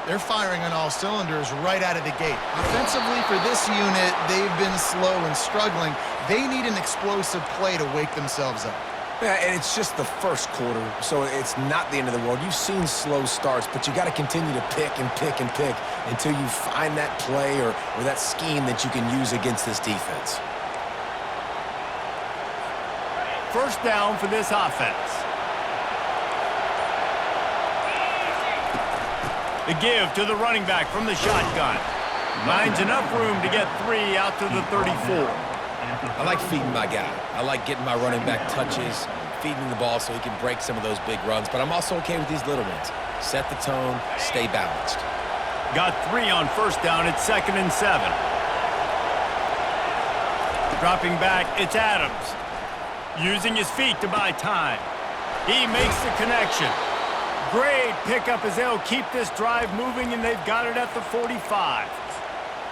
they're firing on all cylinders right out of the gate. Offensively, for this unit, they've been slow and struggling. They need an explosive play to wake themselves up. Yeah, and it's just the first quarter, so it's not the end of the world. You've seen slow starts, but you got to continue to pick and pick and pick until you find that play or that scheme that you can use against this defense. First down for this offense. The give to the running back from the shotgun. Finds enough room to get 3 out to the 34. I like feeding my guy. I like getting my running back touches, feeding the ball so he can break some of those big runs. But I'm also okay with these little ones. Set the tone, stay balanced. Got 3 on first down. It's 2nd and 7. Dropping back, it's Adams. Using his feet to buy time. He makes the connection. Great pickup as they'll keep this drive moving, and they've got it at the 45.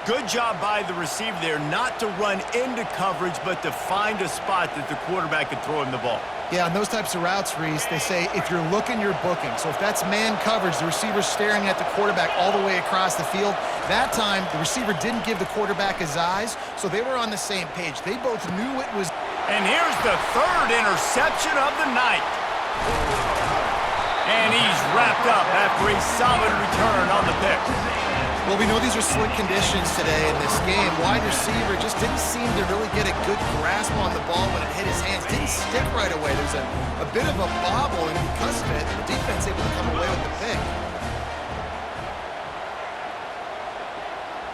Good job by the receiver there not to run into coverage, but to find a spot that the quarterback could throw him the ball. Yeah, on those types of routes, Reese, they say if you're looking, you're booking. So if that's man coverage, the receiver's staring at the quarterback all the way across the field. That time, the receiver didn't give the quarterback his eyes, so they were on the same page. They both knew it was... And here's the 3rd interception of the night. And he's wrapped up after a solid return on the pick. Well, we know these are slick conditions today in this game. Wide receiver just didn't seem to really get a good grasp on the ball when it hit his hands. Didn't stick right away. There's a bit of a bobble, and because of it, the defense able to come away with the pick.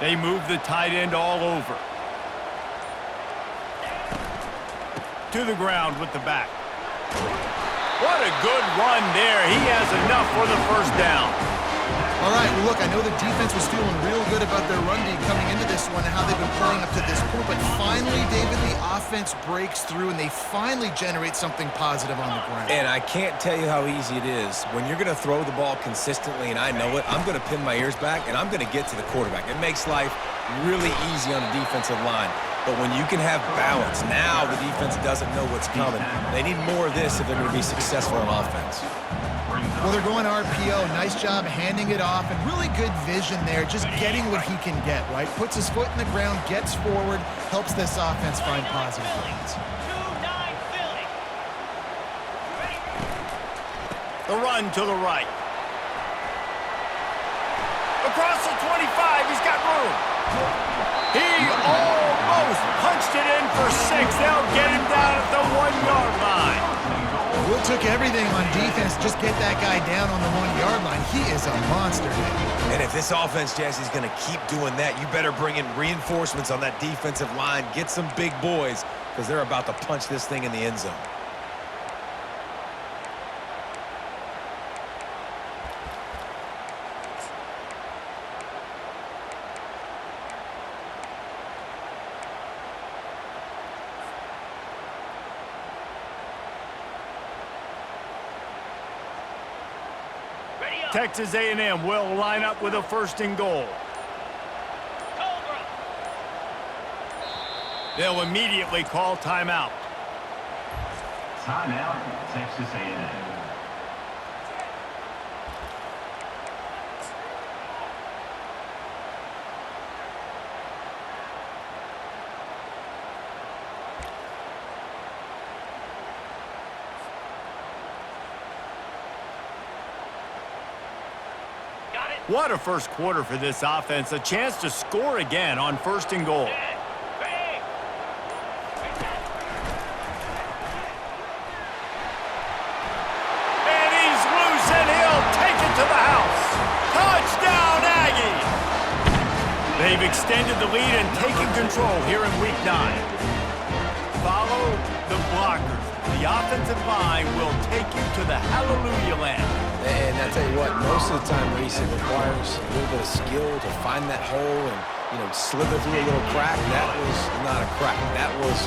They move the tight end all over. To the ground with the back. What a good run there. He has enough for the first down. All right, well, look, I know the defense was feeling real good about their run D coming into this one and how they've been playing up to this point, but finally, David, the offense breaks through and they finally generate something positive on the ground. And I can't tell you how easy it is. When you're going to throw the ball consistently, and I know it, I'm going to pin my ears back, and I'm going to get to the quarterback. It makes life really easy on the defensive line. But when you can have balance, now the defense doesn't know what's coming. They need more of this if they're going to be successful on offense. Well, they're going RPO. Nice job handing it off, and really good vision there, just getting what he can get, right? Puts his foot in the ground, gets forward, helps this offense find positive lanes. The run to the right. Across the 25, he's got room. He almost punched it in for 6. They'll get him down at the 1-yard line. Will took everything on defense, just get that guy down on the 1-yard line. He is a monster, man. And if this offense, Jesse, is going to keep doing that, you better bring in reinforcements on that defensive line. Get some big boys, because they're about to punch this thing in the end zone. Texas A&M will line up with a 1st and goal. They'll immediately call timeout. Timeout, Texas A&M. What a first quarter for this offense. A chance to score again on 1st and goal. And he's loose, and he'll take it to the house. Touchdown, Aggies! They've extended the lead and taken control here in Week 9. Follow the blockers. The offensive line will take you to the hallelujah land. And I tell you what, most of the time, Reese, it requires a little bit of skill to find that hole and, slither through a little crack. That was not a crack. That was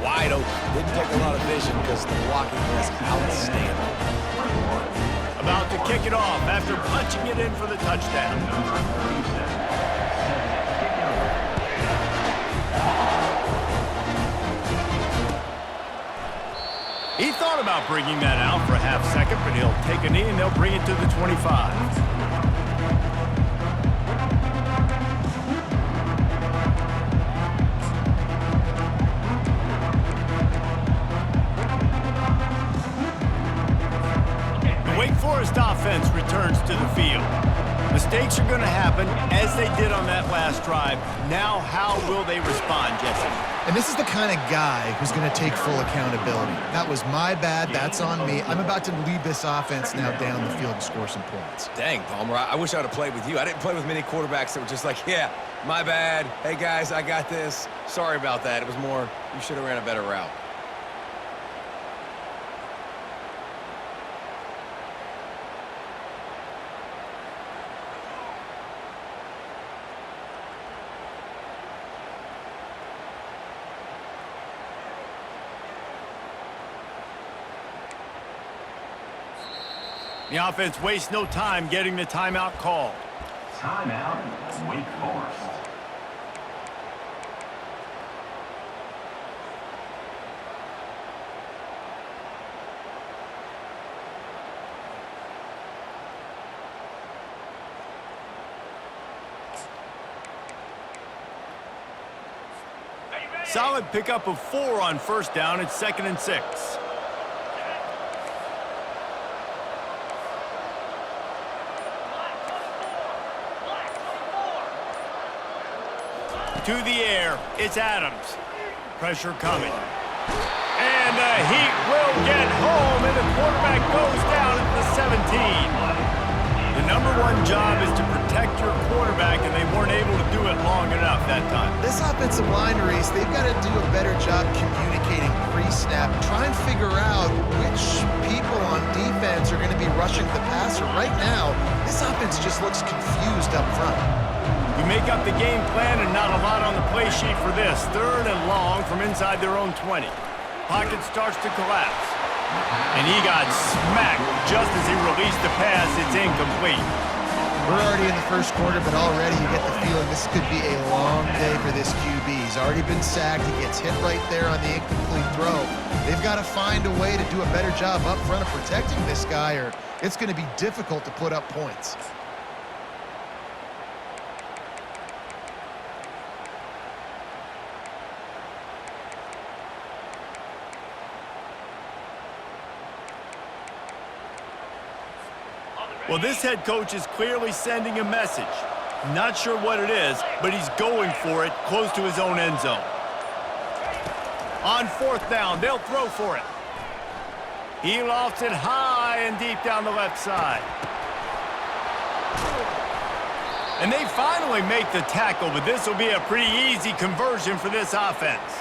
wide open. Didn't take a lot of vision because the blocking was outstanding. About to kick it off after punching it in for the touchdown. He thought about bringing that out for a half second, but he'll take a knee and they'll bring it to the 25. Mistakes are going to happen, as they did on that last drive. Now, how will they respond, Jesse? And this is the kind of guy who's going to take full accountability. That was my bad. That's on me. I'm about to lead this offense now down the field and score some points. Dang, Palmer, I wish I would have played with you. I didn't play with many quarterbacks that were just like, yeah, my bad. Hey, guys, I got this. Sorry about that. It was more, you should have ran a better route. The offense wastes no time getting the timeout called. Timeout, Wake Forest. Solid pickup of 4 on first down. It's 2nd and 6. To the air, it's Adams. Pressure coming. And the Heat will get home, and the quarterback goes down at the 17. The #1 job is to protect your quarterback, and they weren't able to do it long enough that time. This offensive line race, they've got to do a better job communicating pre-snap. Try and figure out which people on defense are going to be rushing the passer. Right now, this offense just looks confused up front. We make up the game plan and not a lot on the play sheet for this. 3rd and long from inside their own 20. Pocket starts to collapse. And he got smacked just as he released the pass. It's incomplete. We're already in the first quarter, but already you get the feeling this could be a long day for this QB. He's already been sacked. He gets hit right there on the incomplete throw. They've got to find a way to do a better job up front of protecting this guy, or it's going to be difficult to put up points. Well, this head coach is clearly sending a message. Not sure what it is, but he's going for it close to his own end zone. On 4th down, they'll throw for it. He lofts it high and deep down the left side. And they finally make the tackle, but this will be a pretty easy conversion for this offense.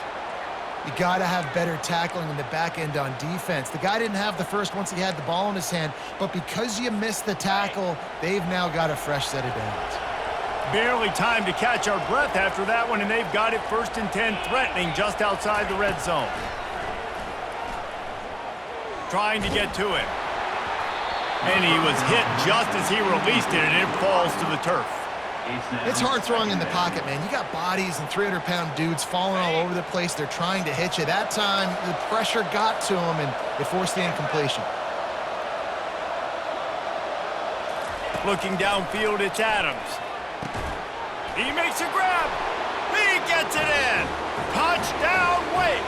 You got to have better tackling in the back end on defense. The guy didn't have the first once he had the ball in his hand, but because you missed the tackle, they've now got a fresh set of downs. Barely time to catch our breath after that one, and they've got it 1st and 10, threatening just outside the red zone. Trying to get to it. And he was hit just as he released it, and it falls to the turf. It's hard throwing in the pocket, man. You got bodies and 300-pound dudes falling all over the place. They're trying to hit you. That time, the pressure got to him, and it forced the incompletion. Looking downfield, it's Adams. He makes a grab. He gets it in. Touchdown, Wake.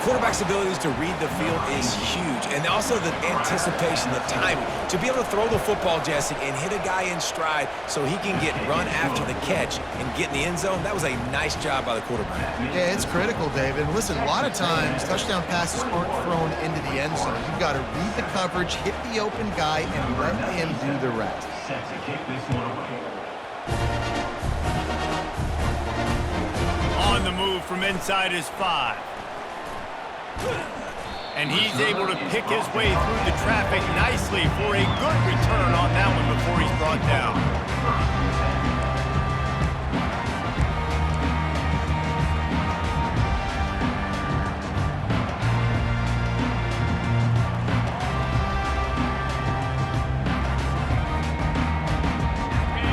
Quarterback's abilities to read the field is huge, and also the anticipation, the timing. To be able to throw the football, Jesse, and hit a guy in stride so he can get run after the catch and get in the end zone, that was a nice job by the quarterback. Yeah, it's critical, David. Listen, a lot of times, touchdown passes aren't thrown into the end zone. You've got to read the coverage, hit the open guy, and let him do the rest. Set to kick this one away. On the move from inside his 5. And he's able to pick his way through the traffic nicely for a good return on that one before he's brought down.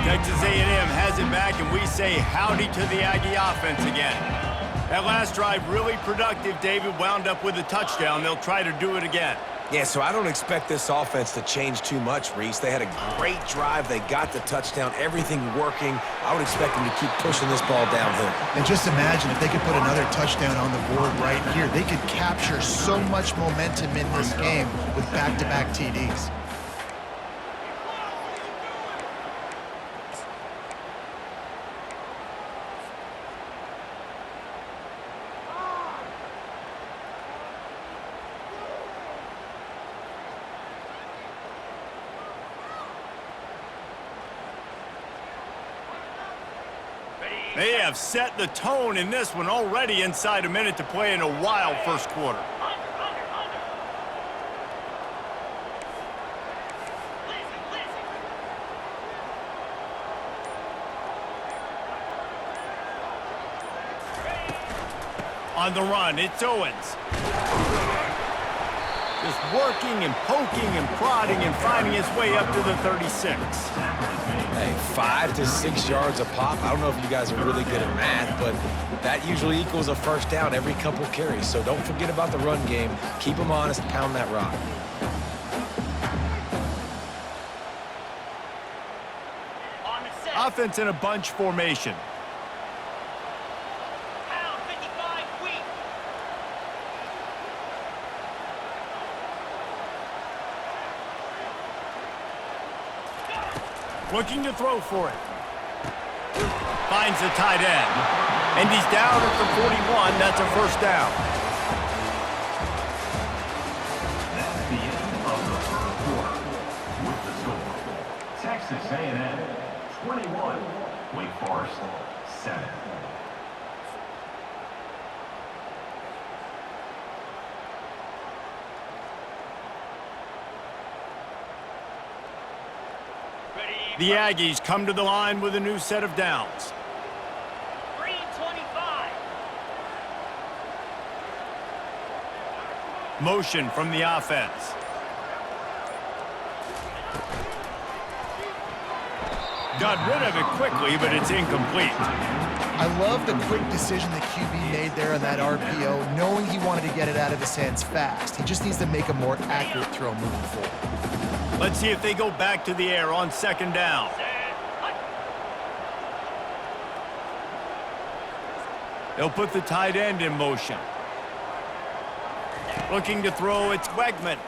Texas A&M has it back, and we say howdy to the Aggie offense again. That last drive really productive. David wound up with a touchdown. They'll try to do it again. Yeah, so I don't expect this offense to change too much, Reese. They had a great drive. They got the touchdown, everything working. I would expect them to keep pushing this ball downhill. And just imagine if they could put another touchdown on the board right here. They could capture so much momentum in this game with back-to-back TDs. They have set the tone in this one already inside a minute to play in a wild first quarter. On the run, it's Owens. Just working and poking and prodding and finding his way up to the 36. Hey, 5 to 6 yards a pop. I don't know if you guys are really good at math, but that usually equals a first down every couple carries. So don't forget about the run game. Keep them honest, pound that rock. Offense in a bunch formation. Looking to throw for it. Finds the tight end. And he's down at the 41. That's a first down. That's the end of the first quarter. With the score, Texas A&M 21, Wake Forest 7. The Aggies come to the line with a new set of downs. 3:25. Motion from the offense. Got rid of it quickly, but it's incomplete. I love the quick decision the QB made there on that RPO, knowing he wanted to get it out of his hands fast. He just needs to make a more accurate throw moving forward. Let's see if they go back to the air on second down. They'll put the tight end in motion. Looking to throw, it's Wegman.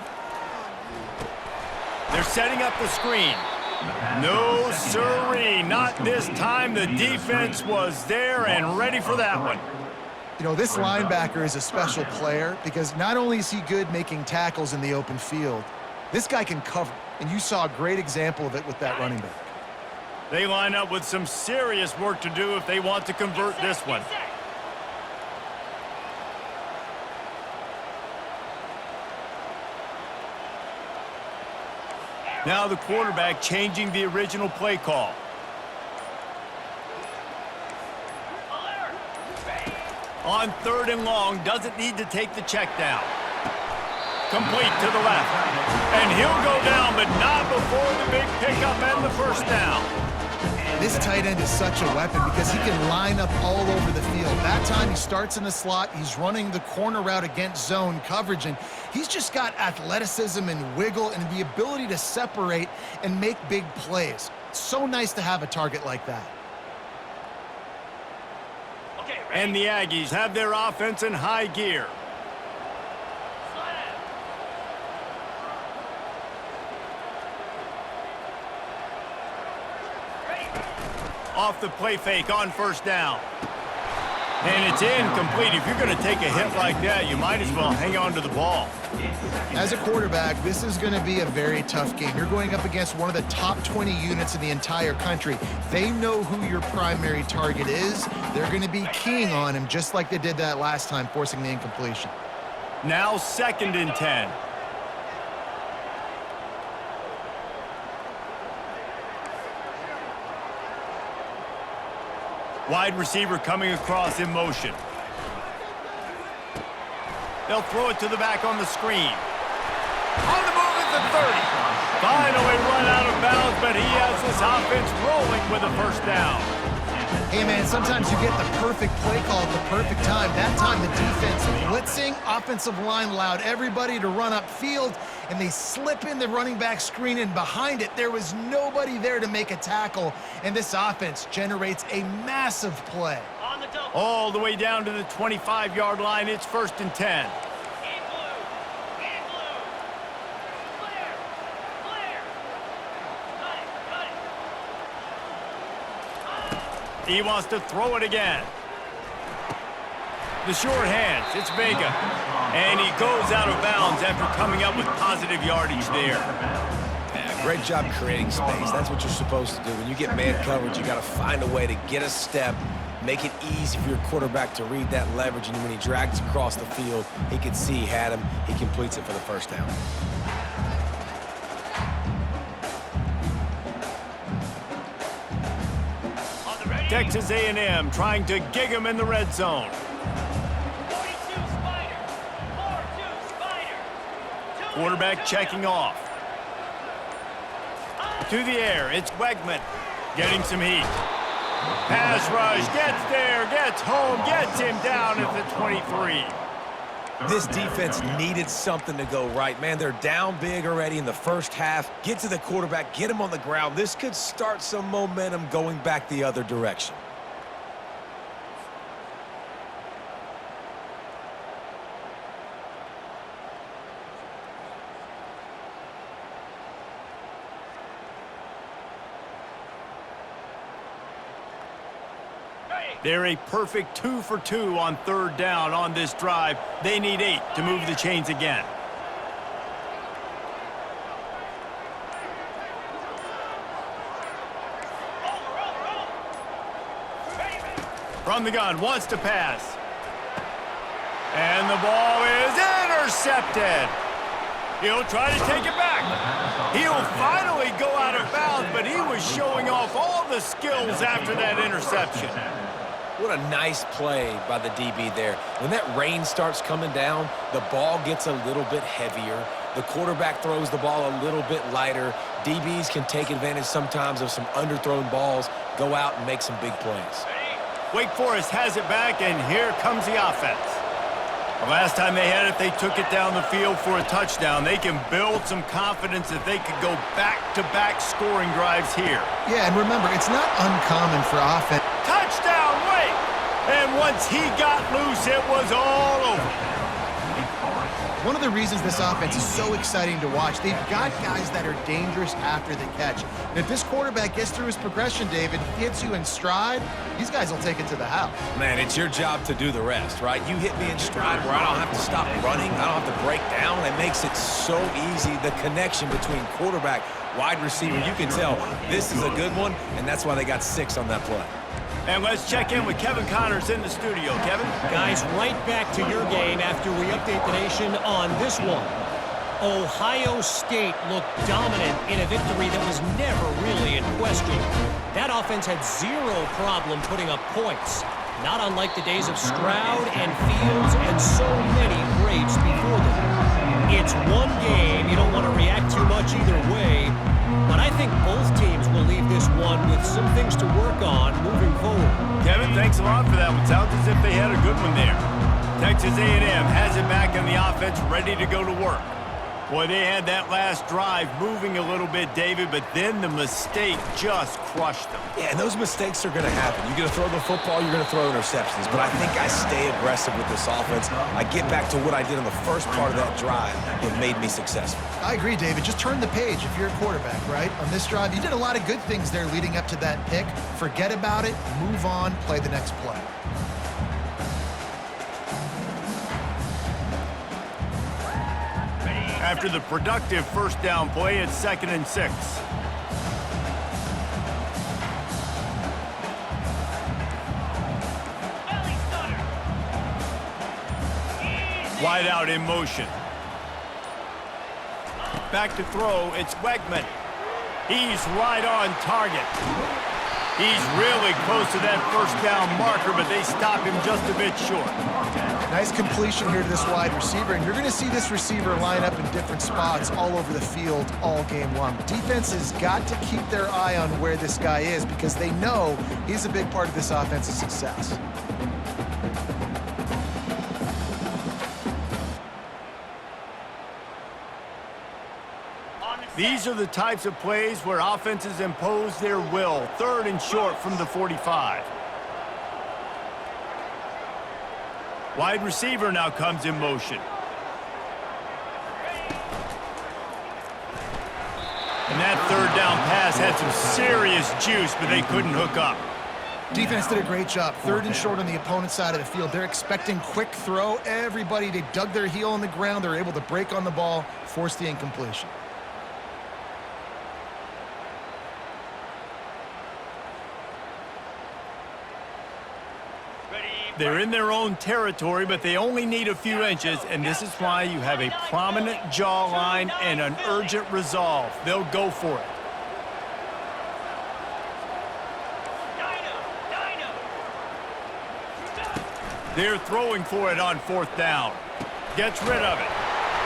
They're setting up the screen. No, sirree, not this time. The defense was there and ready for that one. You know, this linebacker is a special player because not only is he good making tackles in the open field, this guy can cover, and you saw a great example of it with that running back. They line up with some serious work to do if they want to convert this one. Now the quarterback changing the original play call. On third and long, doesn't need to take the check down. Complete to the left. And he'll go down, but not before the big pickup and the first down. This tight end is such a weapon because he can line up all over the field. That time he starts in the slot, he's running the corner route against zone coverage, and he's just got athleticism and wiggle and the ability to separate and make big plays. It's so nice to have a target like that. And the Aggies have their offense in high gear. Off the play fake on first down. And it's incomplete. If you're going to take a hit like that, you might as well hang on to the ball. As a quarterback, this is going to be a very tough game. You're going up against one of the top 20 units in the entire country. They know who your primary target is. They're going to be keying on him just like they did that last time, forcing the incompletion. Now 2nd and 10. Wide receiver coming across in motion. They'll throw it to the back on the screen. On the move is the 30. Finally run out of bounds, but he has this offense rolling with a first down. Hey, man, sometimes you get the perfect play call at the perfect time. That time the defense blitzing, offensive line allowed everybody to run upfield, and they slip in the running back screen, and behind it, there was nobody there to make a tackle, and this offense generates a massive play. All the way down to the 25-yard line. It's 1st and 10. He wants to throw it again. The short hands, it's Vega. And he goes out of bounds after coming up with positive yardage there. Yeah, Great job creating space. That's what you're supposed to do. When you get man coverage, you got to find a way to get a step, make it easy for your quarterback to read that leverage, and when he drags across the field, he can see he had him. He completes it for the first down. Texas A&M trying to gig him in the red zone. Quarterback checking off. To the air, it's Wegman getting some heat. Pass rush, gets there, gets home, gets him down at the 23. This defense needed something to go right. Man, they're down big already in the first half. Get to the quarterback, get him on the ground. This could start some momentum going back the other direction. They're a perfect 2 for 2 on third down on this drive. They need 8 to move the chains again. From the gun, wants to pass. And the ball is intercepted. He'll try to take it back. He'll finally go out of bounds, but he was showing off all the skills after that interception. What a nice play by the DB there. When that rain starts coming down, the ball gets a little bit heavier. The quarterback throws the ball a little bit lighter. DBs can take advantage sometimes of some underthrown balls, go out and make some big plays. Wake Forest has it back, and here comes the offense. The last time they had it, they took it down the field for a touchdown. They can build some confidence that they could go back-to-back scoring drives here. Yeah, and remember, it's not uncommon for offense. Touchdown, Wake! And once he got loose, it was all over. One of the reasons this offense is so exciting to watch, they've got guys that are dangerous after the catch. And if this quarterback gets through his progression, David, hits you in stride, these guys will take it to the house. Man, it's your job to do the rest, right? You hit me in stride where I don't have to stop running. I don't have to break down. It makes it so easy. The connection between quarterback, wide receiver, you can tell this is a good one, and that's why they got 6 on that play. And let's check in with Kevin Connors in the studio. Kevin? Guys, right back to your game after we update the nation on this one. Ohio State looked dominant in a victory that was never really in question. That offense had 0 problem putting up points, not unlike the days of Stroud and Fields and so many greats before them. It's one game. You don't want to react too much either way. But I think both teams will leave this one with some things to work on moving forward. Kevin, thanks a lot for that one. Sounds as if they had a good one there. Texas A&M has it back in the offense, ready to go to work. Boy, they had that last drive moving a little bit, David, but then the mistake just crushed them. Yeah, and those mistakes are going to happen. You're going to throw the football, you're going to throw interceptions. But I think I stay aggressive with this offense. I get back to what I did on the first part of that drive that made me successful. I agree, David. Just turn the page if you're a quarterback, right? On this drive, you did a lot of good things there leading up to that pick. Forget about it, move on, play the next play. After the productive first down play, it's 2nd and 6. Wide out in motion. Back to throw, it's Wegman. He's right on target. He's really close to that first down marker, but they stop him just a bit short. Nice completion here to this wide receiver, and you're going to see this receiver line up in different spots all over the field all game long. Defense has got to keep their eye on where this guy is because they know he's a big part of this offense's success. These are the types of plays where offenses impose their will. 3rd and short from the 45. Wide receiver now comes in motion. And that 3rd down pass had some serious juice, but they couldn't hook up. Defense did a great job. 3rd and short on the opponent's side of the field. They're expecting quick throw. Everybody, they dug their heel on the ground. They're able to break on the ball, force the incompletion. They're in their own territory, but they only need a few inches, and this is why you have a prominent jawline and an urgent resolve. They'll go for it. They're throwing for it on 4th down. Gets rid of it.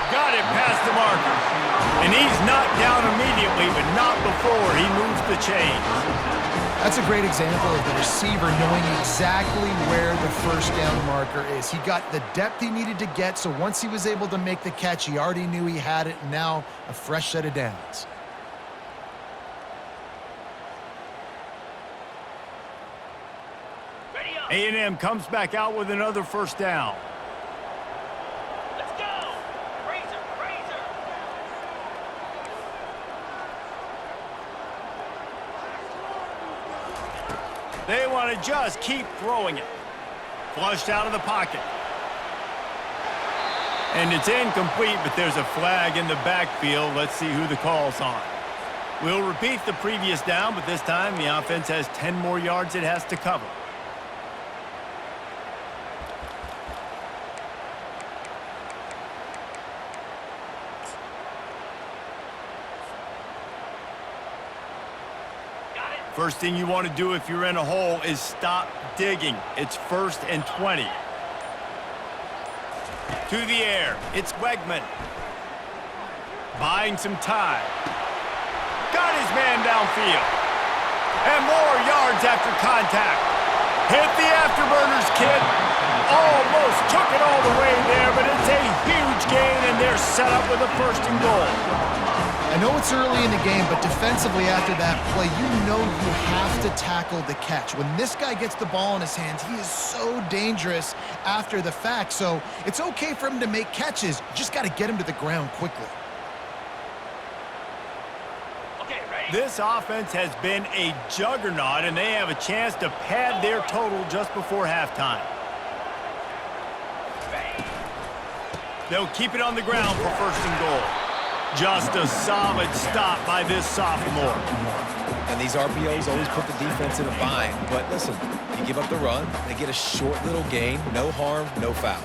Got it past the marker. And he's knocked down immediately, but not before he moves the chains. That's a great example of the receiver knowing exactly where the first down marker is. He got the depth he needed to get, so once he was able to make the catch, he already knew he had it, and now a fresh set of downs. A&M comes back out with another first down. Let's go! Razor, razor! They want to just keep throwing it. Flushed out of the pocket. And it's incomplete, but there's a flag in the backfield. Let's see who the call's on. We'll repeat the previous down, but this time the offense has 10 more yards it has to cover. First thing you want to do if you're in a hole is stop digging. It's 1st and 20. To the air. It's Wegman. Buying some time. Got his man downfield. And more yards after contact. Hit the afterburners, kid. Almost took it all the way there, but it's a huge gain, and they're set up with a 1st and goal. I know it's early in the game, but defensively after that play, you know you have to tackle the catch. When this guy gets the ball in his hands, he is so dangerous after the fact. So it's okay for him to make catches. You just got to get him to the ground quickly. Okay, ready? This offense has been a juggernaut, and they have a chance to pad their total just before halftime. They'll keep it on the ground for 1st and goal. Just a solid stop by this sophomore. And these RPOs always put the defense in a bind. But listen, you give up the run, they get a short little gain, no harm, no foul.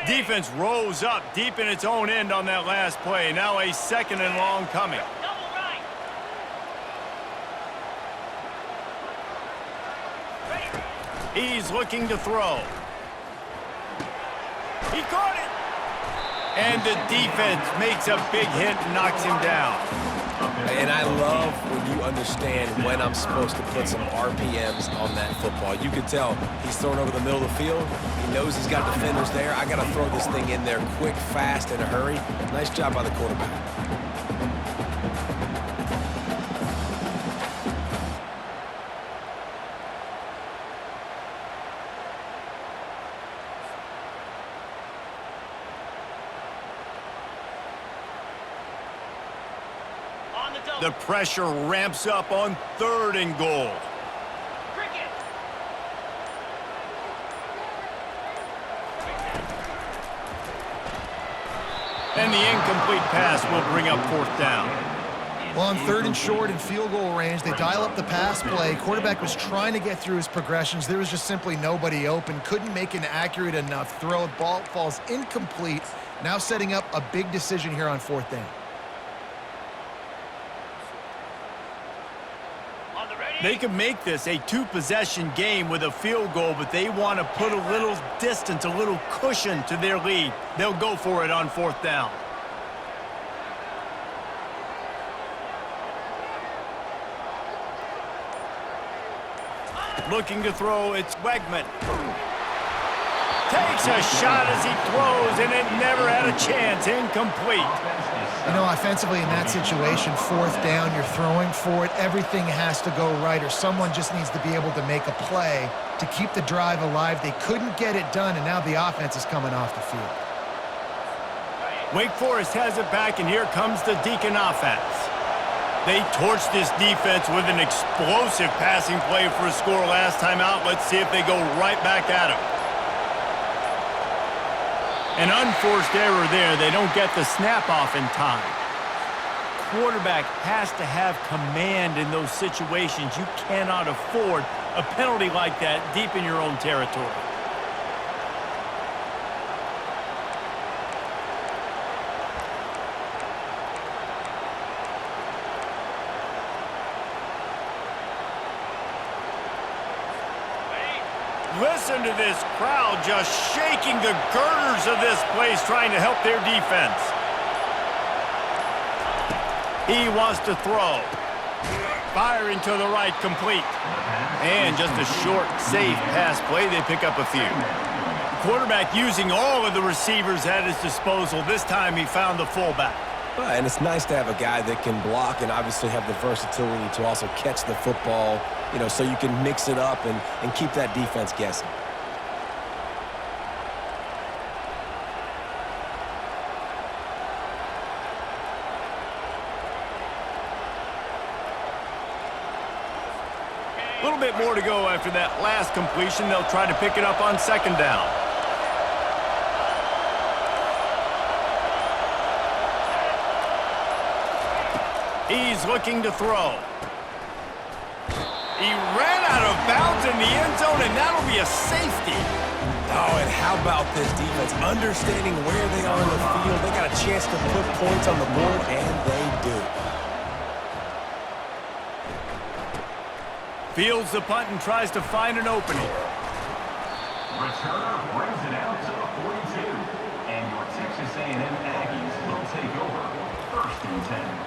Defense rose up deep in its own end on that last play. Now a 2nd and long coming. Double right! He's looking to throw. He caught it. And the defense makes a big hit and knocks him down. And I love when you understand when I'm supposed to put some RPMs on that football. You can tell he's thrown over the middle of the field. He knows he's got defenders there. I got to throw this thing in there quick, fast, in a hurry. Nice job by the quarterback. The pressure ramps up on 3rd and goal. Cricket! And the incomplete pass will bring up 4th down. Well, on 3rd and short and field goal range, they dial up the pass play. Quarterback was trying to get through his progressions. There was just simply nobody open. Couldn't make an accurate enough throw. Ball falls incomplete. Now setting up a big decision here on 4th down. They can make this a 2-possession game with a field goal, but they want to put a little distance, a little cushion to their lead. They'll go for it on 4th down. Looking to throw, it's Wegman. Takes a shot as he throws, and it never had a chance. Incomplete. You know, offensively in that situation, 4th down, you're throwing for it. Everything has to go right, or someone just needs to be able to make a play to keep the drive alive. They couldn't get it done, and now the offense is coming off the field. Wake Forest has it back, and here comes the Deacon offense. They torched this defense with an explosive passing play for a score last time out. Let's see if they go right back at him. An unforced error there. They don't get the snap off in time. quarterback has to have command in those situations. You cannot afford a penalty like that deep in your own territory. Listen to this crowd just shaking the girders of this place trying to help their defense. He wants to throw. Firing to the right, complete. And just a short, safe pass play. They pick up a few. The quarterback using all of the receivers at his disposal. This time he found the fullback. And it's nice to have a guy that can block and obviously have the versatility to also catch the football, you know, so you can mix it up and keep that defense guessing. A little bit more to go after that last completion. They'll try to pick it up on second down. He's looking to throw. He ran out of bounds in the end zone, and that'll be a safety. Oh, and how about this defense? Understanding where they are in the field. They got a chance to put points on the board, and they do. Fields the punt and tries to find an opening. Returner brings it out to the 42. And your Texas A&M Aggies will take over 1st and 10.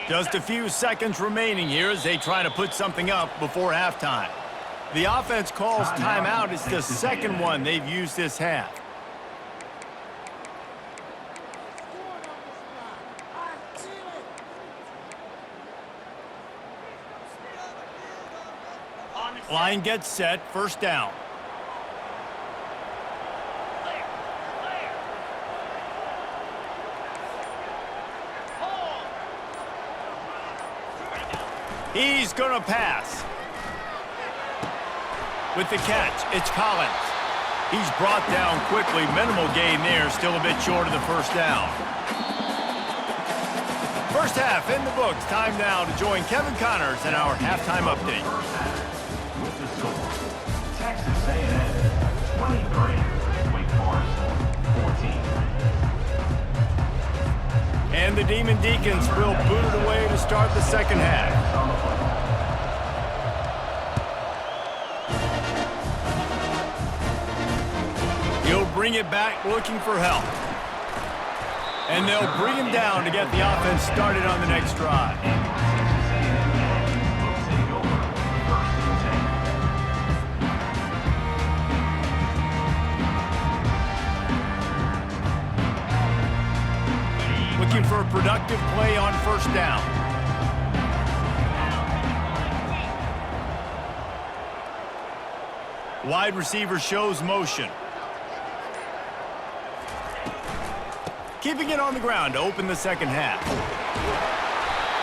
Just a few seconds remaining here as they try to put something up before halftime. The offense calls timeout. It's the second one they've used this half. Line gets set, first down. He's going to pass. With the catch, it's Collins. He's brought down quickly. Minimal gain there, still a bit short of the first down. First half in the books. Time now to join Kevin Connors in our halftime update. With the score, Texas A&M 23, Wake Forest 14. And the Demon Deacons will boot it away to start the second half. He'll bring it back looking for help. And they'll bring him down to get the offense started on the next drive. Looking for a productive play on first down. Wide receiver shows motion. Keeping it on the ground to open the second half.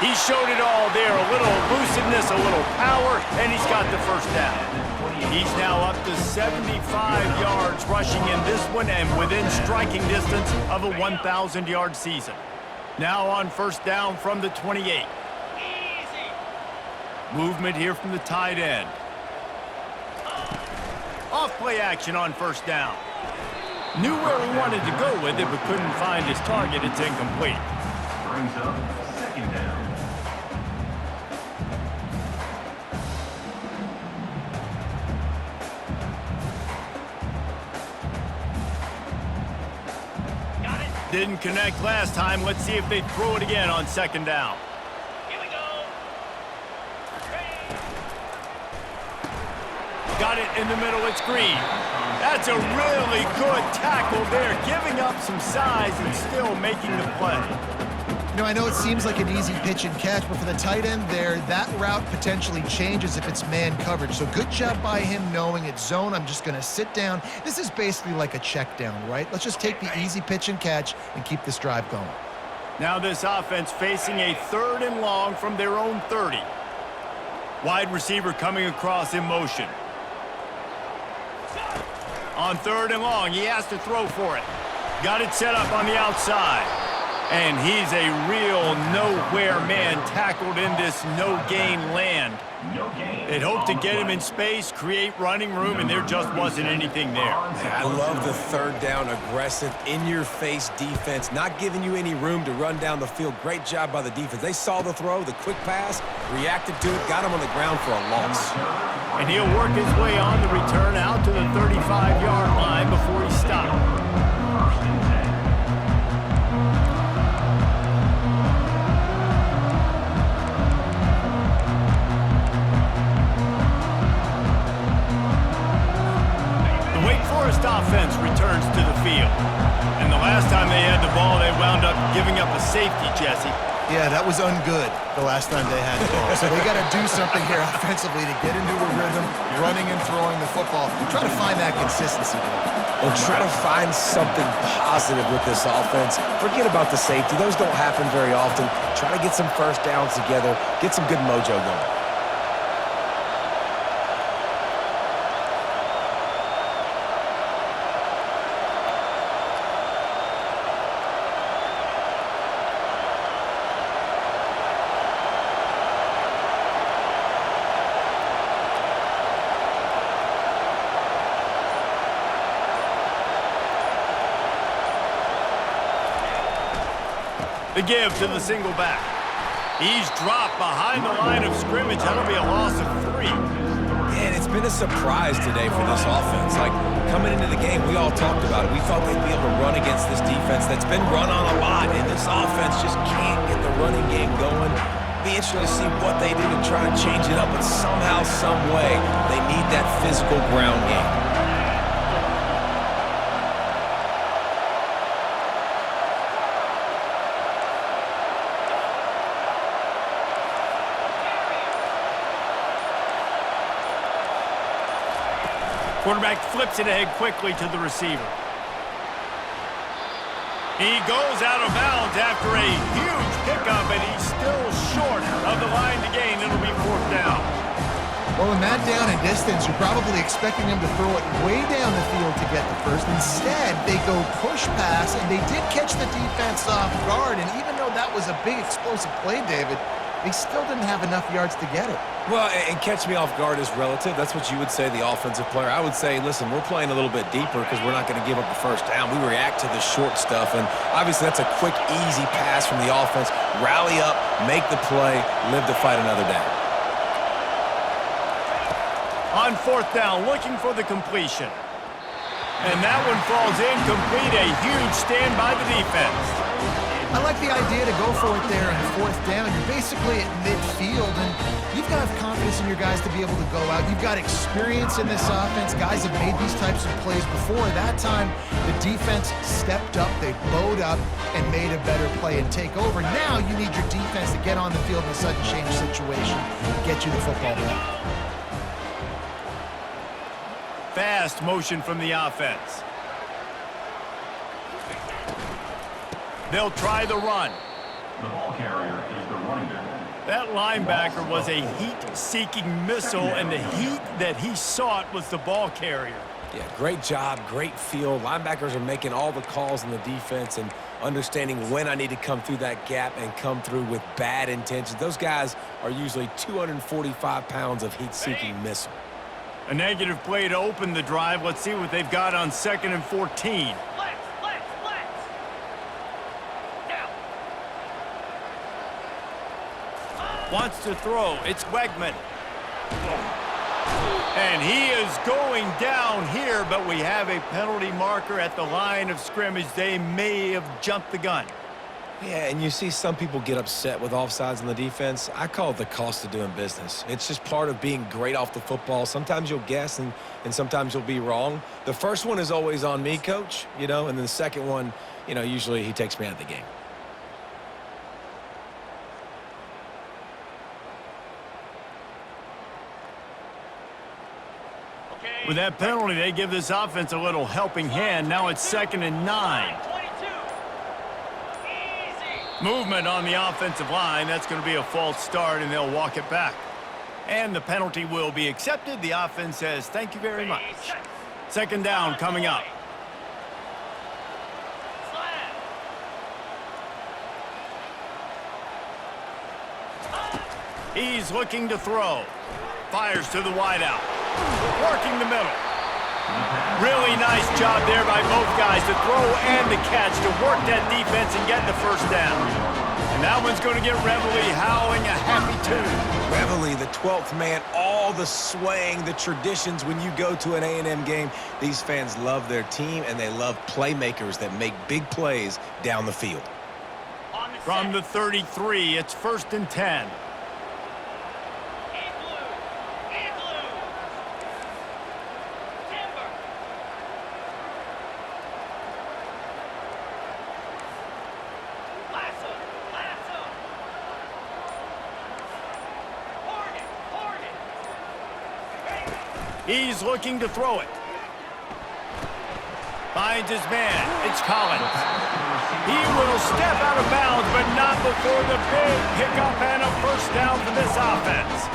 He showed it all there. A little elusiveness, a little power, and he's got the first down. He's now up to 75 yards rushing in this one and within striking distance of a 1,000-yard season. Now on first down from the 28. Movement here from the tight end. Off play action on first down. Knew where he wanted to go with it, but couldn't find his target. It's incomplete. Brings up second down. Got it. Didn't connect last time. Let's see if they throw it again on second down. Here we go. Ready. Got it in the middle. It's Green. That's a really good tackle there, giving up some size and still making the play. You know, I know it seems like an easy pitch and catch, but for the tight end there, that route potentially changes if it's man coverage. So good job by him knowing it's zone. I'm just going to sit down. This is basically like a check down, right? Let's just take the easy pitch and catch and keep this drive going. Now this offense facing a 3rd and long from their own 30. Wide receiver coming across in motion. On 3rd and long, he has to throw for it. Got it set up on the outside. And he's a real nowhere man tackled in this no-gain land. They'd hoped to get him in space, create running room, and there just wasn't anything there. I love the 3rd down aggressive, in-your-face defense, not giving you any room to run down the field. Great job by the defense. They saw the throw, the quick pass, reacted to it, got him on the ground for a loss. And he'll work his way on the return out to the 35-yard line before he stopped. Offense returns to the field. And the last time they had the ball, they wound up giving up a safety, Jesse. Yeah, that was ungood the last time they had the ball. So they got to do something here offensively to get into a rhythm, running and throwing the football. Try to find that consistency. And try to find something positive with this offense. Forget about the safety. Those don't happen very often. Try to get some first downs together. Get some good mojo going. The give to the single back. He's dropped behind the line of scrimmage. That'll be a loss of 3. Man, it's been a surprise today for this offense. Like, coming into the game, we all talked about it. We thought they'd be able to run against this defense that's been run on a lot, and this offense just can't get the running game going. Be interesting to see what they do to try and change it up, but somehow, some way, they need that physical ground game. Quarterback flips it ahead quickly to the receiver. He goes out of bounds after a huge pickup, and he's still short of the line to gain. It'll be 4th down. Well, in that down and distance, you're probably expecting them to throw it way down the field to get the first. Instead, they go push pass, and they did catch the defense off guard. And even though that was a big explosive play, David, they still didn't have enough yards to get it. Well, and catch me off guard is relative. That's what you would say, the offensive player. I would say, listen, we're playing a little bit deeper because we're not going to give up the first down. We react to the short stuff, and obviously that's a quick, easy pass from the offense. Rally up, make the play, live to fight another day. On 4th down, looking for the completion. And that one falls incomplete. A huge stand by the defense. I like the idea to go for it there on 4th down. You're basically at midfield, and you've got to have confidence in your guys to be able to go out. You've got experience in this offense. Guys have made these types of plays before. That time, the defense stepped up, they bowed up, and made a better play and take over. Now you need your defense to get on the field in a sudden change situation and get you the football back. Fast motion from the offense. They'll try the run. The ball carrier is the running back. That linebacker was a heat-seeking missile, and the heat that he sought was the ball carrier. Yeah, great job, great feel. Linebackers are making all the calls in the defense and understanding when I need to come through that gap and come through with bad intentions. Those guys are usually 245 pounds of heat-seeking missile. A negative play to open the drive. Let's see what they've got on 2nd and 14. Wants to throw. It's Wegman. And he is going down here, but we have a penalty marker at the line of scrimmage. They may have jumped the gun. Yeah, and you see some people get upset with offsides in the defense. I call it the cost of doing business. It's just part of being great off the football. Sometimes you'll guess and sometimes you'll be wrong. The first one is always on me, Coach, and then the second one, usually he takes me out of the game. With that penalty, they give this offense a little helping hand. Now it's 2nd and 9. Movement on the offensive line. That's going to be a false start, and they'll walk it back. And the penalty will be accepted. The offense says thank you very much. Second down coming up. He's looking to throw. Fires to the wideout. Working the middle. Really nice job there by both guys to throw and to catch, to work that defense and get the first down. And that one's going to get Reveille howling a happy tune. Reveille, the 12th man, all the swaying, the traditions when you go to an A&M game. These fans love their team, and they love playmakers that make big plays down the field. From the 33, it's 1st and 10. He's looking to throw it. Finds his man. It's Collins. He will step out of bounds, but not before the big pickup and a first down for this offense.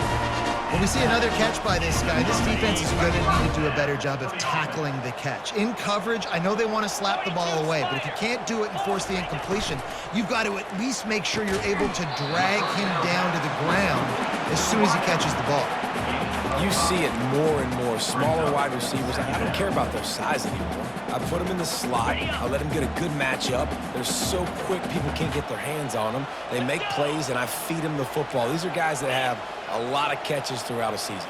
When we see another catch by this guy, this defense is going to need to do a better job of tackling the catch. In coverage, I know they want to slap the ball away, but if you can't do it and force the incompletion, you've got to at least make sure you're able to drag him down to the ground as soon as he catches the ball. You see it more and more. Smaller wide receivers, I don't care about their size anymore. I put them in the slot. I let them get a good matchup. They're so quick, people can't get their hands on them. They make plays, and I feed them the football. These are guys that have a lot of catches throughout a season.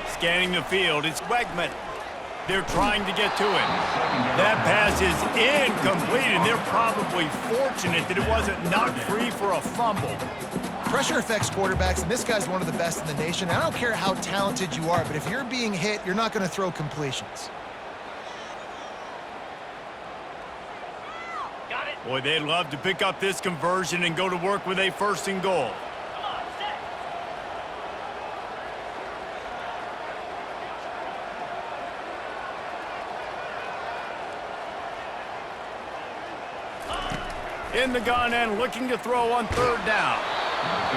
Scanning the field, it's Wegman. They're trying to get to it. That pass is incomplete, and they're probably fortunate that it wasn't knocked free for a fumble. Pressure affects quarterbacks, and this guy's one of the best in the nation. I don't care how talented you are, but if you're being hit, you're not going to throw completions. Boy, they'd love to pick up this conversion and go to work with a 1st and goal. In the gun and looking to throw on 3rd down.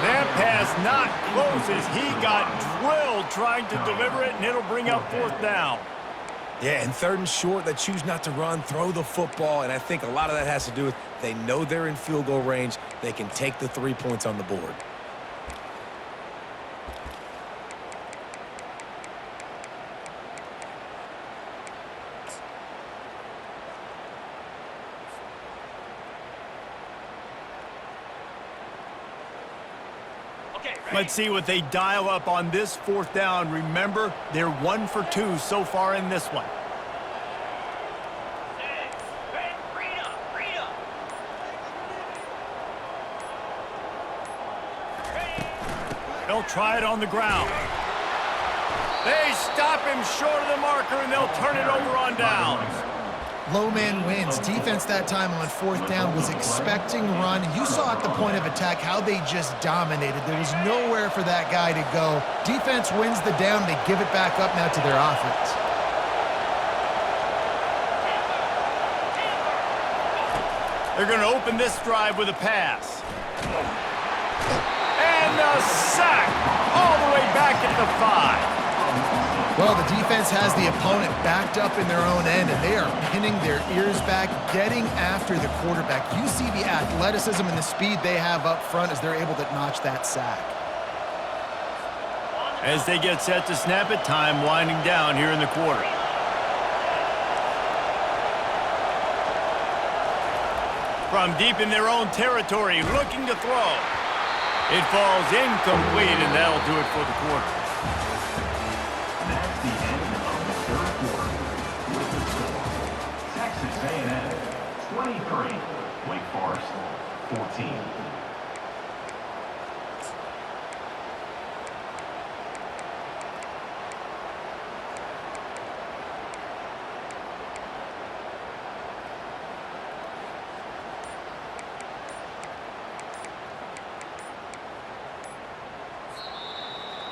That pass not close as he got drilled trying to deliver it, and it'll bring up 4th down. Yeah, and 3rd and short, they choose not to run, throw the football, and I think a lot of that has to do with they know they're in field goal range. They can take the 3 points on the board. Let's see what they dial up on this 4th down. Remember, they're 1 for 2 so far in this one. They'll try it on the ground. They stop him short of the marker, and they'll turn it over on downs. Low man wins. Defense that time on 4th down was expecting run. You saw at the point of attack how they just dominated. There was nowhere for that guy to go. Defense wins the down. They give it back up now to their offense. They're going to open this drive with a pass. And a sack all the way back at the 5. Well, the defense has the opponent backed up in their own end, and they are pinning their ears back, getting after the quarterback. You see the athleticism and the speed they have up front as they're able to notch that sack. As they get set to snap it, time winding down here in the quarter. From deep in their own territory, looking to throw. It falls incomplete, and that'll do it for the quarter. That's the end of the 3rd quarter. With the score, Texas A&M 23, Wake Forest 14.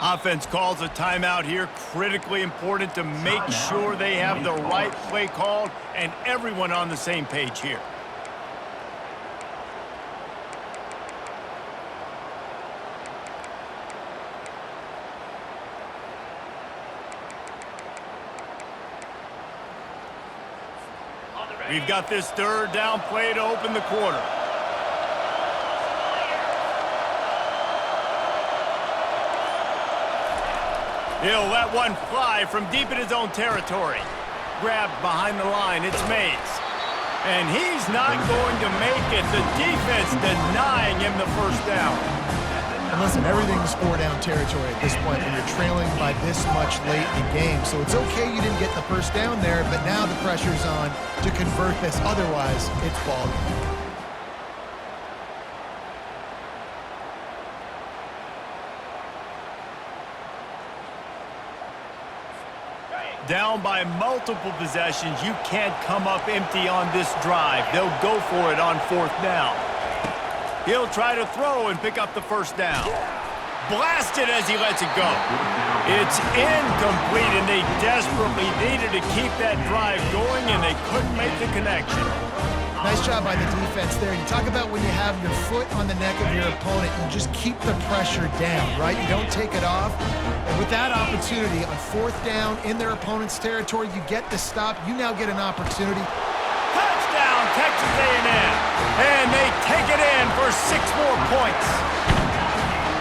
Offense calls a timeout here. Critically important to make sure they have the right play called and everyone on the same page here. We've got this third down play to open the quarter. He'll let one fly from deep in his own territory. Grabbed behind the line, it's Mays. And he's not going to make it. The defense denying him the first down. And listen, everything's four-down territory at this point when you're trailing by this much late in the game. So it's okay you didn't get the first down there, but now the pressure's on to convert this. Otherwise, it's ball game. Down by multiple possessions, you can't come up empty on this drive. They'll go for it on fourth down. He'll try to throw and pick up the first down. Blasted as he lets it go. It's incomplete, and they desperately needed to keep that drive going, and they couldn't make the connection. Nice job by the defense there. You talk about when you have your foot on the neck of your opponent, you just keep the pressure down, right? You don't take it off. And with that opportunity on fourth down in their opponent's territory, you get the stop. You now get an opportunity. Touchdown, Texas A&M. And they take it in for 6 more points.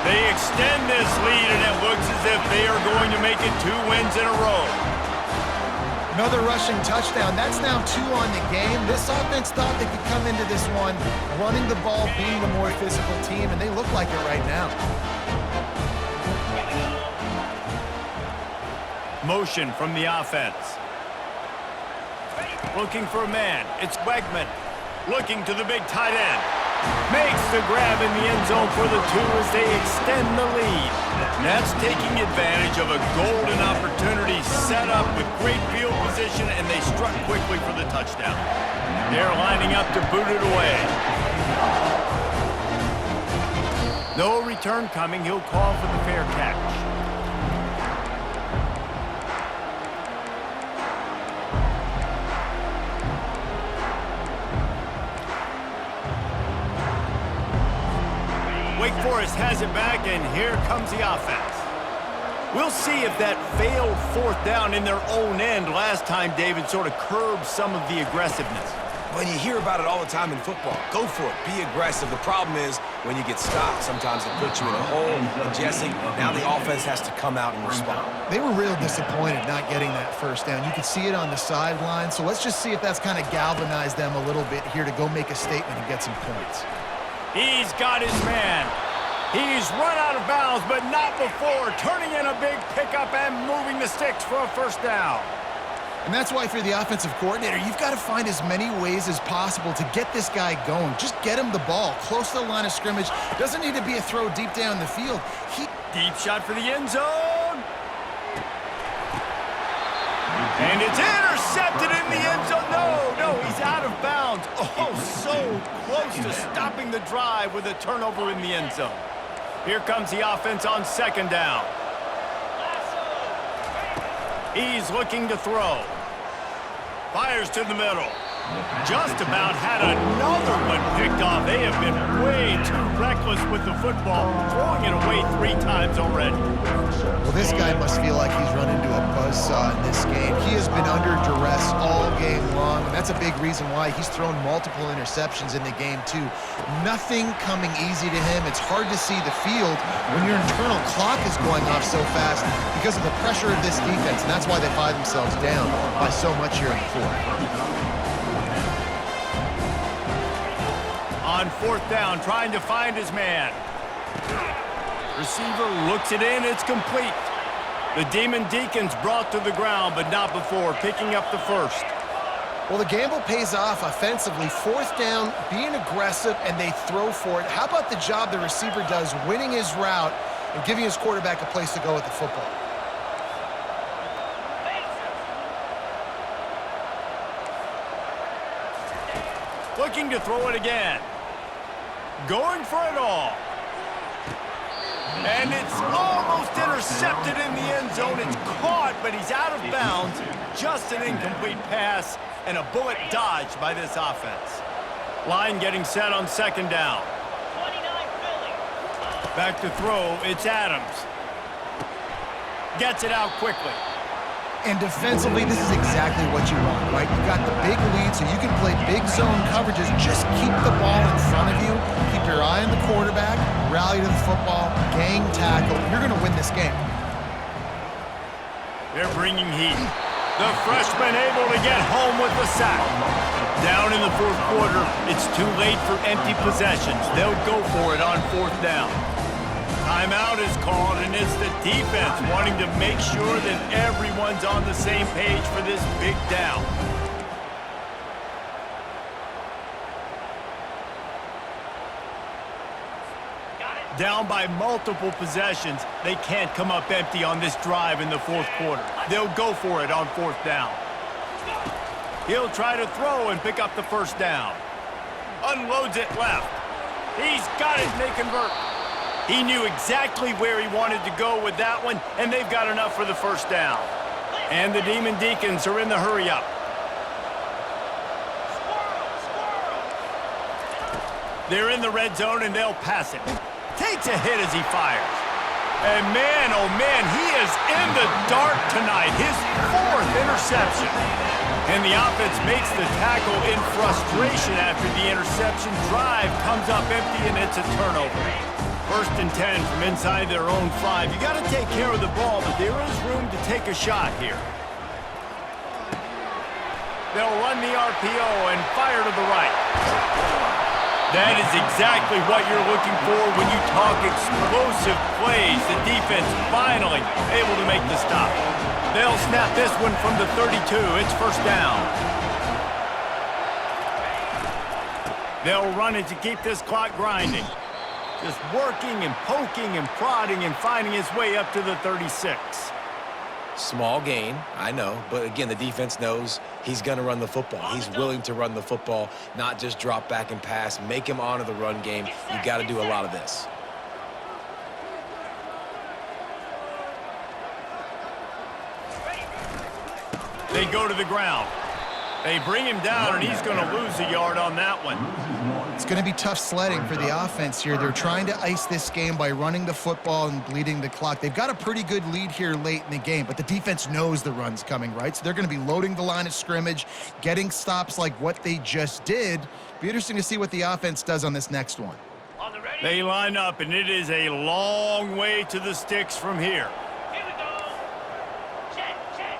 They extend this lead, and it looks as if they are going to make it 2 wins in a row. Another rushing touchdown. That's now 2 on the game. This offense thought they could come into this one running the ball, being the more physical team, and they look like it right now. Motion from the offense. Looking for a man. It's Wegman. Looking to the big tight end. Makes the grab in the end zone for the 2 as they extend the lead. That's taking advantage of a golden opportunity set up with great field position, and they struck quickly for the touchdown. They're lining up to boot it away. No return coming. He'll call for the fair catch. Wake Forest has it back, and here comes the offense. We'll see if that failed fourth down in their own end last time, David, sort of curbed some of the aggressiveness. When you hear about it all the time in football, go for it, be aggressive. The problem is when you get stopped, sometimes it puts you in a hole. And Jesse, now the offense has to come out and respond. They were real disappointed not getting that first down. You could see it on the sideline, so let's just see if that's kind of galvanized them a little bit here to go make a statement and get some points. He's got his man. He's run out of bounds, but not before turning in a big pickup and moving the sticks for a first down. And that's why, for the offensive coordinator, you've got to find as many ways as possible to get this guy going. Just get him the ball close to the line of scrimmage. Doesn't need to be a throw deep down the field. Deep shot for the end zone. And it's intercepted in the end zone. No, he's out of bounds. Oh, so close to stopping the drive with a turnover in the end zone. Here comes the offense on second down. He's looking to throw. Fires to the middle. Just about had another one picked off. They have been way too reckless with the football, throwing it away 3 times already. Well, this guy must feel like he's run into a buzzsaw in this game. He has been under duress all game long, and that's a big reason why he's thrown multiple interceptions in the game, too. Nothing coming easy to him. It's hard to see the field when your internal clock is going off so fast because of the pressure of this defense, and that's why they find themselves down by so much here in the fourth. On fourth down, trying to find his man. Receiver looks it in, it's complete. The Demon Deacons brought to the ground, but not before picking up the first. Well, the gamble pays off offensively. Fourth down, being aggressive, and they throw for it. How about the job the receiver does winning his route and giving his quarterback a place to go with the football? Looking to throw it again. Going for it all. And it's almost intercepted in the end zone. It's caught, but he's out of bounds. Just an incomplete pass and a bullet dodged by this offense. Line getting set on second down. Back to throw, it's Adams. Gets it out quickly. And defensively, this is exactly what you want, right? You got the big lead, so you can play big zone coverages. Just keep the ball in front of you. Keep your eye on the quarterback. Rally to the football. Gang tackle. You're going to win this game. They're bringing heat. The freshman able to get home with the sack. Down in the fourth quarter, it's too late for empty possessions. They'll go for it on fourth down. Timeout is called, and it's the defense wanting to make sure that everyone's on the same page for this big down. Down by multiple possessions, they can't come up empty on this drive in the fourth quarter. They'll go for it on fourth down. He'll try to throw and pick up the first down. Unloads it left. He's got it, and they convert. He knew exactly where he wanted to go with that one, and they've got enough for the first down. And the Demon Deacons are in the hurry-up. They're in the red zone, and they'll pass it. Takes a hit as he fires. And man, oh man, he is in the dark tonight. His fourth interception. And the offense makes the tackle in frustration after the interception. Drive comes up empty, and it's a turnover. 1st and 10 from inside their own 5. You got to take care of the ball, but there is room to take a shot here. They'll run the RPO and fire to the right. That is exactly what you're looking for when you talk explosive plays. The defense finally able to make the stop. They'll snap this one from the 32. It's first down. They'll run it to keep this clock grinding. Just working and poking and prodding and finding his way up to the 36. Small gain, I know, but again, the defense knows he's going to run the football. He's willing to run the football, not just drop back and pass, make him honor the run game. You got to do a lot of this. They go to the ground. They bring him down, and he's going to lose a yard on that one. It's going to be tough sledding for the offense here. They're trying to ice this game by running the football and bleeding the clock. They've got a pretty good lead here late in the game, but the defense knows the run's coming, right? So they're going to be loading the line of scrimmage, getting stops like what they just did. Be interesting to see what the offense does on this next one. They line up, and it is a long way to the sticks from here. Here we go. Check, check.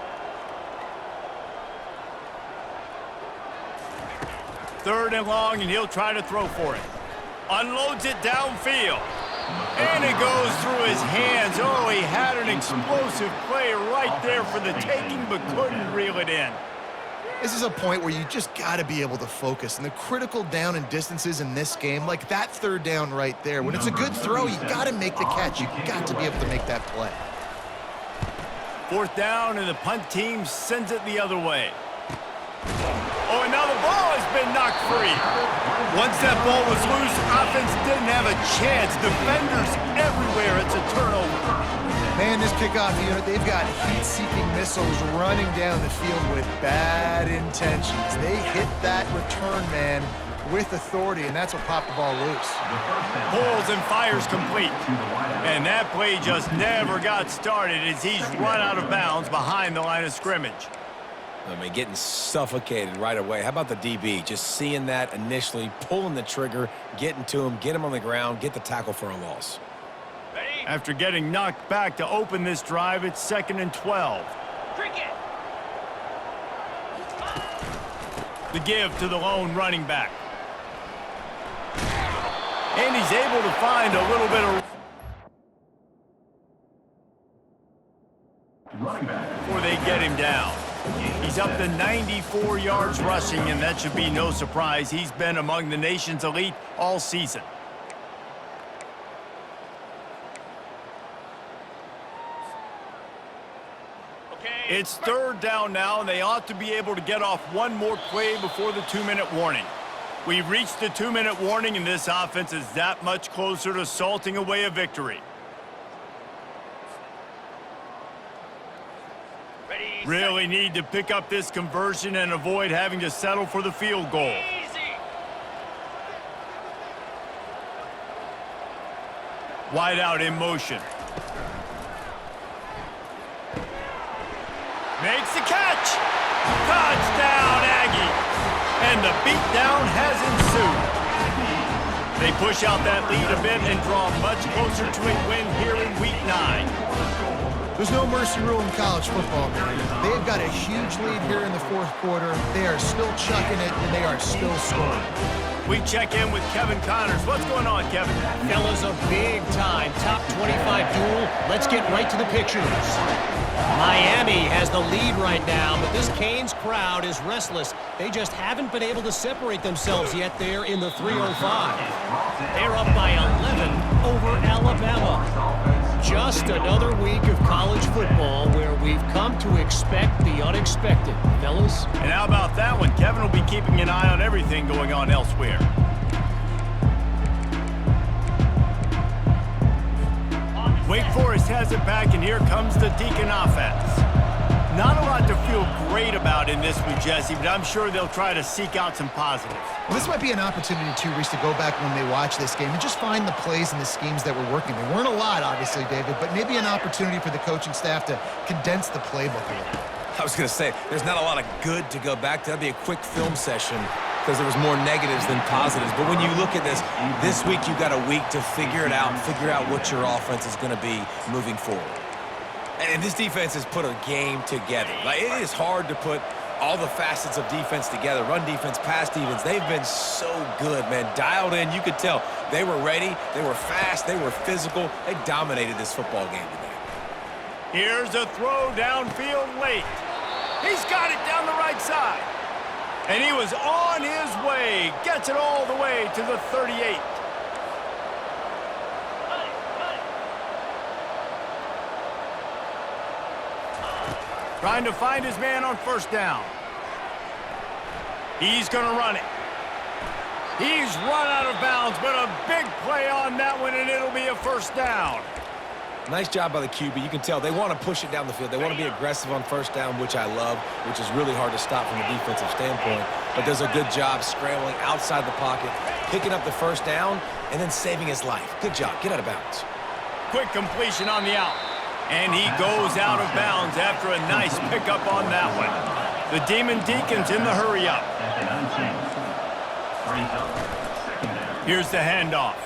3rd and long, and he'll try to throw for it. Unloads it downfield. And it goes through his hands. Oh, he had an explosive play right there for the taking, but couldn't reel it in. This is a point where you just got to be able to focus. And the critical down and distances in this game, like that 3rd down right there, when it's a good throw, you got to make the catch. You got to be able to make that play. 4th down, and the punt team sends it the other way. Oh, and now the ball has been knocked free. Once that ball was loose, offense didn't have a chance. Defenders everywhere. It's a turnover. Man, this kickoff unit, they've got heat-seeking missiles running down the field with bad intentions. They hit that return man with authority, and that's what popped the ball loose. Pulls and fires complete. And that play just never got started as he's run out of bounds behind the line of scrimmage. I mean, getting suffocated right away. How about the DB? Just seeing that initially, pulling the trigger, getting to him, get him on the ground, get the tackle for a loss. After getting knocked back to open this drive, it's 2nd and 12. Cricket. The give to the lone running back. And he's able to find a little bit of Running back. before they get him down. He's up to 94 yards rushing, and that should be no surprise. He's been among the nation's elite all season. It's 3rd down now, and they ought to be able to get off one more play before the 2-minute warning. We've reached the 2-minute warning, and this offense is that much closer to salting away a victory. Ready, Really need to pick up this conversion and avoid having to settle for the field goal. easy. Wide out in motion. Makes the catch. Touchdown, Aggies. And the beatdown has ensued. They push out that lead a bit and draw much closer to a win here in Week 9. There's no mercy rule in college football, man. They've got a huge lead here in the fourth quarter. They are still chucking it, and they are still scoring. We check in with Kevin Connors. What's going on, Kevin? Fellas, a big-time top 25 duel. Let's get right to the pictures. Miami has the lead right now, but this Canes crowd is restless. They just haven't been able to separate themselves yet there in the 305. They're up by 11 over Alabama. Just another week of college football where we've come to expect the unexpected, fellas. And how about that one? Kevin will be keeping an eye on everything going on elsewhere. Wake Forest has it back, and here comes the Deacon offense. Not a lot to feel great about in this one, Jesse, but I'm sure they'll try to seek out some positives. Well, this might be an opportunity, too, Reese, to go back when they watch this game and just find the plays and the schemes that were working. There weren't a lot, obviously, David, but maybe an opportunity for the coaching staff to condense the playbook a little bit. I was going to say, there's not a lot of good to go back to. That'd be a quick film session because there was more negatives than positives. But when you look at this week you've got a week to figure it out, figure out what your offense is going to be moving forward. And this defense has put a game together. Like, it is hard to put all the facets of defense together. Run defense, pass defense. They've been so good, man. Dialed in. You could tell they were ready. They were fast. They were physical. They dominated this football game today. Here's a throw downfield late. He's got it down the right side. And he was on his way. Gets it all the way to the 38. Trying to find his man on first down. He's going to run it. He's run out of bounds, but a big play on that one, and it'll be a first down. Nice job by the QB. You can tell they want to push it down the field. They want to be aggressive on first down, which I love, which is really hard to stop from a defensive standpoint. But does a good job scrambling outside the pocket, picking up the first down, and then saving his life. Good job. Get out of bounds. Quick completion on the out. And he goes out of bounds after a nice pickup on that one. The Demon Deacons in the hurry-up. Here's the handoff.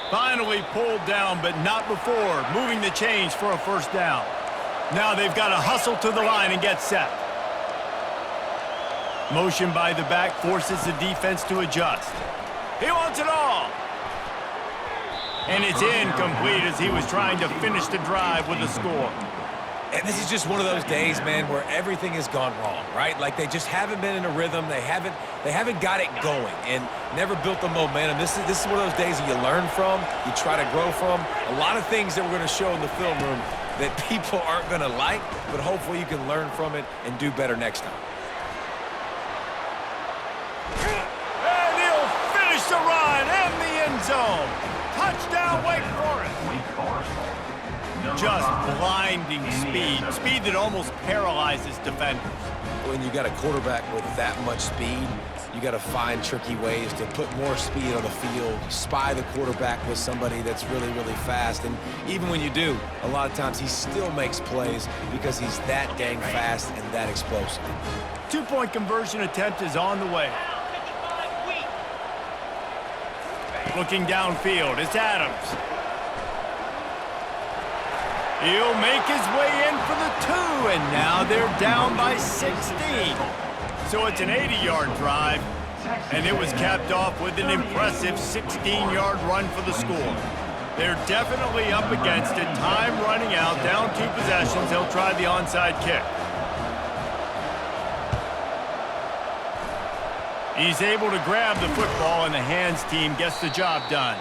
Finally pulled down, but not before moving the chains for a first down. Now they've got to hustle to the line and get set. Motion by the back forces the defense to adjust. He wants it all. And it's incomplete as he was trying to finish the drive with a score. And this is just one of those days, man, where everything has gone wrong, right? Like they just haven't been in a rhythm. They haven't got it going and never built the momentum. This is one of those days that you learn from, you try to grow from. A lot of things that we're going to show in the film room that people aren't going to like, but hopefully you can learn from it and do better next time. And he'll finish the run in the end zone. Touchdown, Wake Forest. Just blinding speed. Speed that almost paralyzes defenders. When you got a quarterback with that much speed, you got to find tricky ways to put more speed on the field, spy the quarterback with somebody that's really, really fast. And even when you do, a lot of times he still makes plays because he's that dang fast and that explosive. Two-point conversion attempt is on the way. Looking downfield, it's Adams. He'll make his way in for the 2, and now they're down by 16. So it's an 80-yard drive, and it was capped off with an impressive 16-yard run for the score. They're definitely up against it. Time running out, down 2 possessions. They'll try the onside kick. He's able to grab the football, and the hands team gets the job done.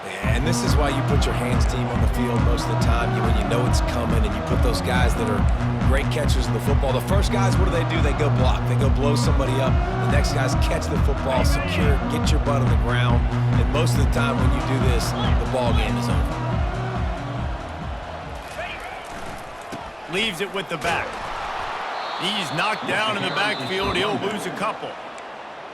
Yeah, and this is why you put your hands team on the field most of the time when you know it's coming, and you put those guys that are great catchers of the football. The first guys, what do? They go block. They go blow somebody up. The next guys catch the football, secure it, get your butt on the ground. And most of the time when you do this, the ball game is over. Leaves it with the back. He's knocked down in the backfield. He'll lose a couple.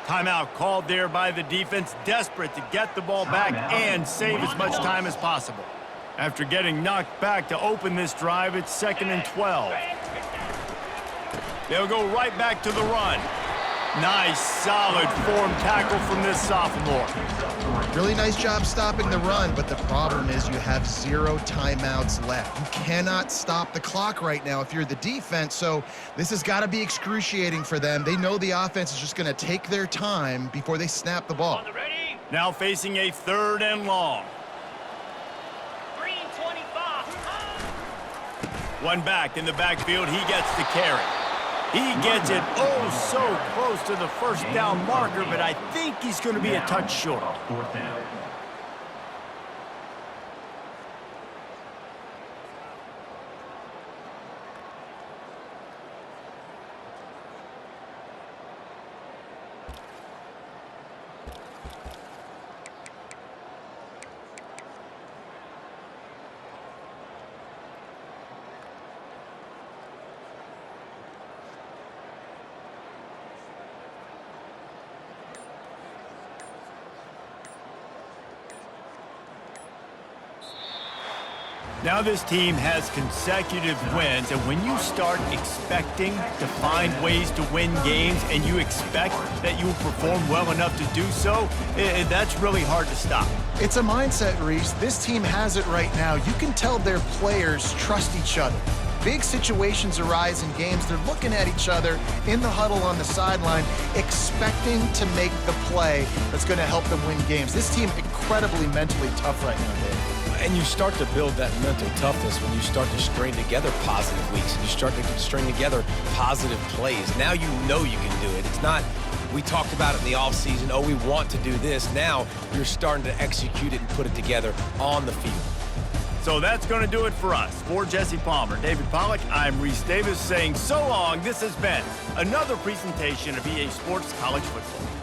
Timeout called there by the defense, desperate to get the ball back and save as much time as possible. After getting knocked back to open this drive, it's 2nd and 12. They'll go right back to the run. Nice, solid form tackle from this sophomore. Really nice job stopping the run, but the problem is you have 0 timeouts left. You cannot stop the clock right now if you're the defense, so this has got to be excruciating for them. They know the offense is just going to take their time before they snap the ball. On the ready. Now facing a 3rd and long. Green 25. One back in the backfield, he gets the carry. He gets it so close to the first down marker, but I think he's going to be a touch short. 4th down. Now this team has consecutive wins, and when you start expecting to find ways to win games and you expect that you will perform well enough to do so, that's really hard to stop. It's a mindset, Reese. This team has it right now. You can tell their players trust each other. Big situations arise in games. They're looking at each other in the huddle on the sideline, expecting to make the play that's going to help them win games. This team incredibly mentally tough right now, Dave. And you start to build that mental toughness when you start to string together positive weeks and you start to string together positive plays. Now you know you can do it. It's not, we talked about it in the offseason, oh, we want to do this. Now you're starting to execute it and put it together on the field. So that's going to do it for us. For Jesse Palmer, David Pollack, I'm Reese Davis saying so long. This has been another presentation of EA Sports College Football.